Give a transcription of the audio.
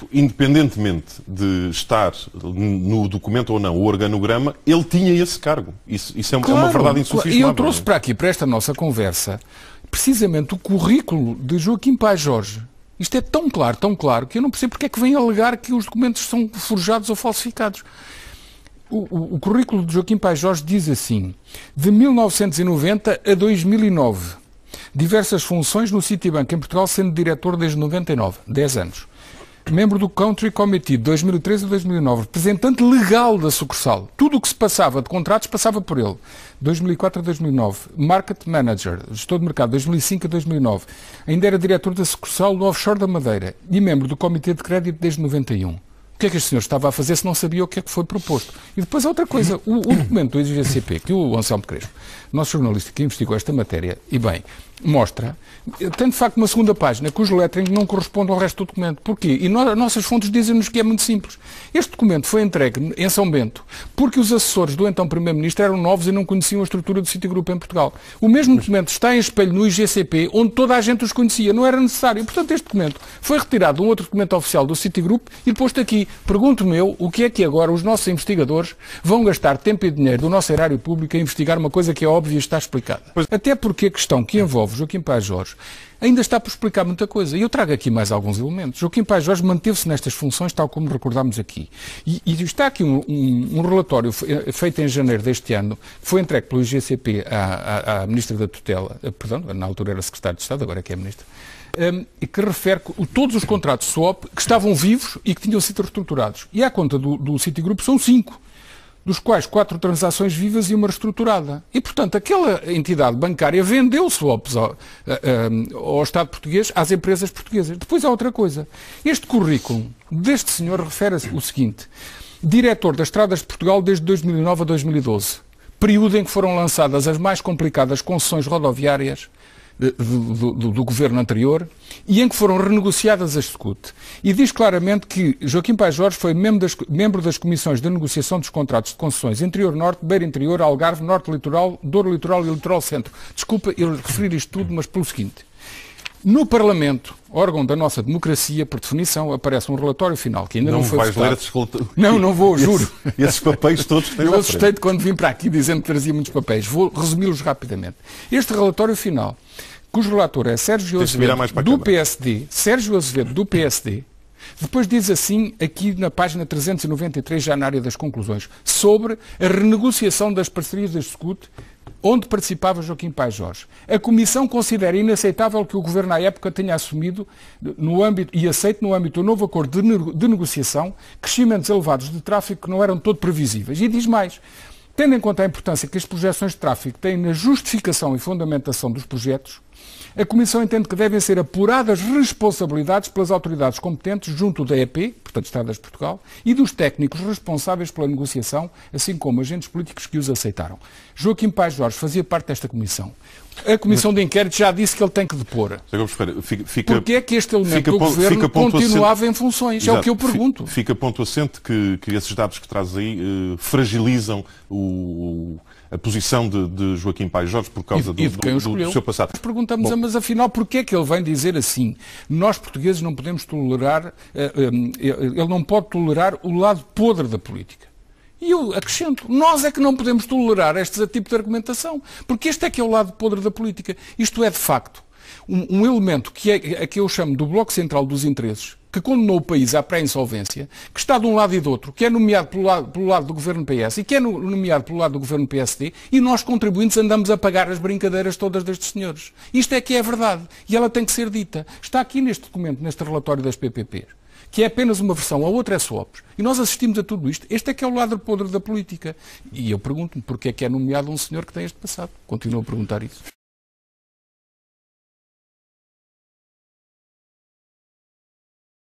Princípio, independentemente de estar no documento ou não, o organograma, ele tinha esse cargo. Isso é uma verdade insufismável. E eu trouxe para aqui, para esta nossa conversa, precisamente o currículo de Joaquim Paz Jorge. Isto é tão claro, que eu não percebo porque é que vem alegar que os documentos são forjados ou falsificados. O currículo de Joaquim Paz Jorge diz assim: de 1990 a 2009, diversas funções no Citibank em Portugal, sendo diretor desde 99, 10 anos. Membro do Country Committee de 2013 a 2009, representante legal da sucursal. Tudo o que se passava de contratos passava por ele. 2004 a 2009. Market Manager, gestor de mercado, 2005 a 2009. Ainda era diretor da sucursal do Offshore da Madeira e membro do Comitê de Crédito desde 91. O que é que este senhor estava a fazer se não sabia o que é que foi proposto? E depois outra coisa, o documento do IGCP, que o Anselmo Crespo, nosso jornalista que investigou esta matéria, e bem, mostra, tem de facto uma segunda página cujo lettering não corresponde ao resto do documento. Porquê? E nossas fontes dizem-nos que é muito simples. Este documento foi entregue em São Bento porque os assessores do então Primeiro-Ministro eram novos e não conheciam a estrutura do Citigroup em Portugal. O mesmo documento está em espelho no IGCP, onde toda a gente os conhecia, não era necessário. E, portanto, este documento foi retirado de um outro documento oficial do Citigroup e posto aqui. Pergunto-me eu, o que é que agora os nossos investigadores vão gastar tempo e dinheiro do nosso erário público a investigar uma coisa que é óbvia e está explicada? Até porque a questão que envolve Joaquim Paz Jorge ainda está por explicar muita coisa. E eu trago aqui mais alguns elementos. Joaquim Paz Jorge manteve-se nestas funções, tal como recordámos aqui. E está aqui um relatório feito em janeiro deste ano, que foi entregue pelo IGCP à Ministra da Tutela, perdão, na altura era Secretário de Estado, agora é que é Ministra, e que refere todos os contratos swap que estavam vivos e que tinham sido reestruturados. E à conta do Citigroup são 5. Dos quais 4 transações vivas e uma reestruturada. E, portanto, aquela entidade bancária vendeu swaps ao Estado português, às empresas portuguesas. Depois há outra coisa. Este currículo deste senhor refere o seguinte: diretor das Estradas de Portugal desde 2009 a 2012, período em que foram lançadas as mais complicadas concessões rodoviárias do governo anterior e em que foram renegociadas as SCUT. E diz claramente que Joaquim Paz Jorge foi membro das comissões de negociação dos contratos de concessões Interior Norte, Beira Interior, Algarve, Norte Litoral, Douro Litoral e Litoral Centro. Desculpa eu referir isto tudo, mas pelo seguinte: no Parlamento, órgão da nossa democracia, por definição, aparece um relatório final que ainda não foi votado. Não vou, juro. Esses papéis todos que têm. Eu assustei de quando vim para aqui dizendo que trazia muitos papéis. Vou resumi-los rapidamente. Este relatório final, cujo relator é Sérgio Azevedo, do PSD, depois diz assim, aqui na página 393, já na área das conclusões, sobre a renegociação das parcerias das SCUT, onde participava Joaquim Paz Jorge. A Comissão considera inaceitável que o Governo à época tenha assumido e aceite no âmbito do novo acordo de negociação crescimentos elevados de tráfego que não eram todo previsíveis. E diz mais: tendo em conta a importância que as projeções de tráfego têm na justificação e fundamentação dos projetos, a Comissão entende que devem ser apuradas responsabilidades pelas autoridades competentes junto da EP, portanto Estradas de Portugal, e dos técnicos responsáveis pela negociação, assim como agentes políticos que os aceitaram. Joaquim Paz Jorge fazia parte desta Comissão. A Comissão de Inquérito já disse que ele tem que depor. Porque é que este elemento do Governo continuava em funções? Exato. É o que eu pergunto. Fica ponto assente que esses dados que traz aí fragilizam a posição de Joaquim Paz Jorge por causa do seu passado. Perguntamos, mas afinal, porquê é que ele vem dizer assim? Nós, portugueses, não podemos tolerar, ele não pode tolerar o lado podre da política. E eu acrescento, nós é que não podemos tolerar este tipo de argumentação, porque este é que é o lado podre da política. Isto é, de facto, um elemento que eu chamo do bloco central dos interesses, que condenou o país à pré-insolvência, que está de um lado e do outro, que é nomeado pelo lado do Governo PS e que é nomeado pelo lado do Governo PSD, e nós, contribuintes, andamos a pagar as brincadeiras todas destes senhores. Isto é que é verdade, e ela tem que ser dita. Está aqui neste documento, neste relatório das PPP, que é apenas uma versão, a outra é swaps. E nós assistimos a tudo isto. Este é que é o lado podre da política. E eu pergunto-me porque é que é nomeado um senhor que tem este passado. Continuo a perguntar isso.